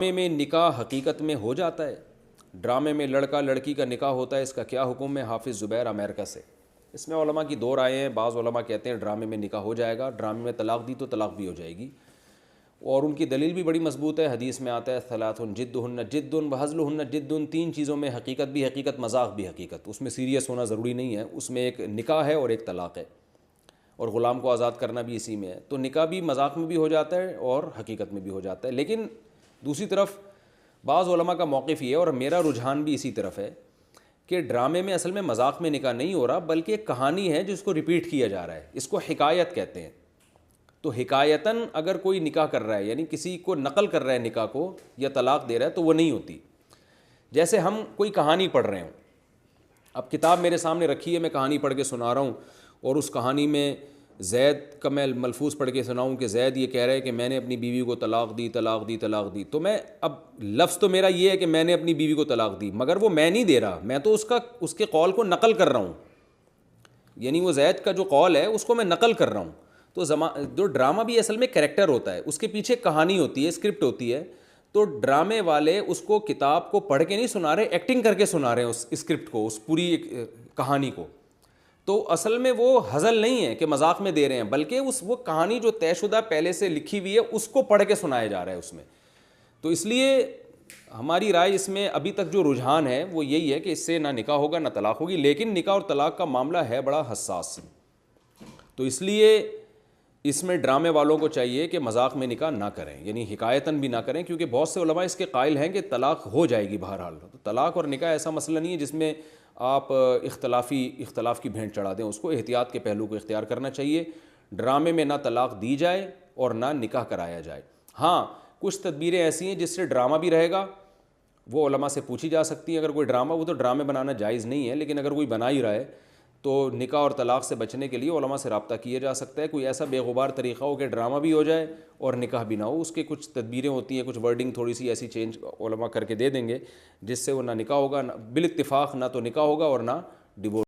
ڈرامے میں نکاح حقیقت میں ہو جاتا ہے؟ ڈرامے میں لڑکا لڑکی کا نکاح ہوتا ہے، اس کا کیا حکم ہے؟ حافظ زبیر امریکہ سے۔ اس میں علماء کی دو رائے ہیں۔ بعض علماء کہتے ہیں ڈرامے میں نکاح ہو جائے گا، ڈرامے میں طلاق دی تو طلاق بھی ہو جائے گی، اور ان کی دلیل بھی بڑی مضبوط ہے۔ حدیث میں آتا ہے ثلاث جدہن جد وہزلہن جد، تین چیزوں میں حقیقت بھی حقیقت، مذاق بھی حقیقت۔ اس میں سیریس ہونا ضروری نہیں ہے، اس میں ایک نکاح ہے اور ایک طلاق ہے، اور غلام کو آزاد کرنا بھی اسی میں ہے۔ تو نکاح بھی مذاق میں بھی ہو جاتا ہے اور حقیقت میں بھی ہو جاتا ہے۔ لیکن دوسری طرف بعض علماء کا موقف یہ ہے، اور میرا رجحان بھی اسی طرف ہے، کہ ڈرامے میں اصل میں مذاق میں نکاح نہیں ہو رہا، بلکہ ایک کہانی ہے جس کو ریپیٹ کیا جا رہا ہے۔ اس کو حکایت کہتے ہیں۔ تو حکایتاً اگر کوئی نکاح کر رہا ہے، یعنی کسی کو نقل کر رہا ہے نکاح کو، یا طلاق دے رہا ہے، تو وہ نہیں ہوتی۔ جیسے ہم کوئی کہانی پڑھ رہے ہوں، اب کتاب میرے سامنے رکھی ہے، میں کہانی پڑھ کے سنا رہا ہوں، اور اس کہانی میں زید کا میں ملفوظ پڑھ کے سناؤں کہ زید یہ کہہ رہا ہے کہ میں نے اپنی بیوی کو طلاق دی طلاق دی طلاق دی، تو میں اب لفظ تو میرا یہ ہے کہ میں نے اپنی بیوی کو طلاق دی، مگر وہ میں نہیں دے رہا، میں تو اس کے قول کو نقل کر رہا ہوں، یعنی وہ زید کا جو قول ہے اس کو میں نقل کر رہا ہوں۔ تو جو ڈرامہ بھی اصل میں کریکٹر ہوتا ہے، اس کے پیچھے کہانی ہوتی ہے، اسکرپٹ ہوتی ہے۔ تو ڈرامے والے اس کو کتاب کو پڑھ کے نہیں سنا رہے، ایکٹنگ کر کے سنا رہے ہیں اس اسکرپٹ کو، اس پوری کہانی کو۔ تو اصل میں وہ ہزل نہیں ہے کہ مذاق میں دے رہے ہیں، بلکہ وہ کہانی جو طے شدہ پہلے سے لکھی ہوئی ہے اس کو پڑھ کے سنایا جا رہا ہے اس میں۔ تو اس لیے ہماری رائے اس میں ابھی تک جو رجحان ہے وہ یہی ہے کہ اس سے نہ نکاح ہوگا نہ طلاق ہوگی، لیکن نکاح اور طلاق کا معاملہ ہے بڑا حساس، تو اس لیے اس میں ڈرامے والوں کو چاہیے کہ مذاق میں نکاح نہ کریں، یعنی حکایتاً بھی نہ کریں، کیونکہ بہت سے علماء اس کے قائل ہیں کہ طلاق ہو جائے گی بہرحال۔ تو طلاق اور نکاح ایسا مسئلہ نہیں ہے جس میں آپ اختلاف کی بھینٹ چڑھا دیں، اس کو احتیاط کے پہلو کو اختیار کرنا چاہیے۔ ڈرامے میں نہ طلاق دی جائے اور نہ نکاح کرایا جائے۔ ہاں کچھ تدبیریں ایسی ہیں جس سے ڈرامہ بھی رہے گا، وہ علماء سے پوچھی جا سکتی ہیں۔ اگر کوئی ڈرامہ، وہ تو ڈرامے بنانا جائز نہیں ہے، لیکن اگر کوئی بنا ہی رہا ہے تو نکاح اور طلاق سے بچنے کے لیے علماء سے رابطہ کیا جا سکتا ہے۔ کوئی ایسا بے غبار طریقہ ہو کہ ڈرامہ بھی ہو جائے اور نکاح بھی نہ ہو، اس کے کچھ تدبیریں ہوتی ہیں، کچھ ورڈنگ تھوڑی سی ایسی چینج علماء کر کے دے دیں گے جس سے وہ نہ نکاح ہوگا، بالاتفاق نہ تو نکاح ہوگا اور نہ ڈیورس۔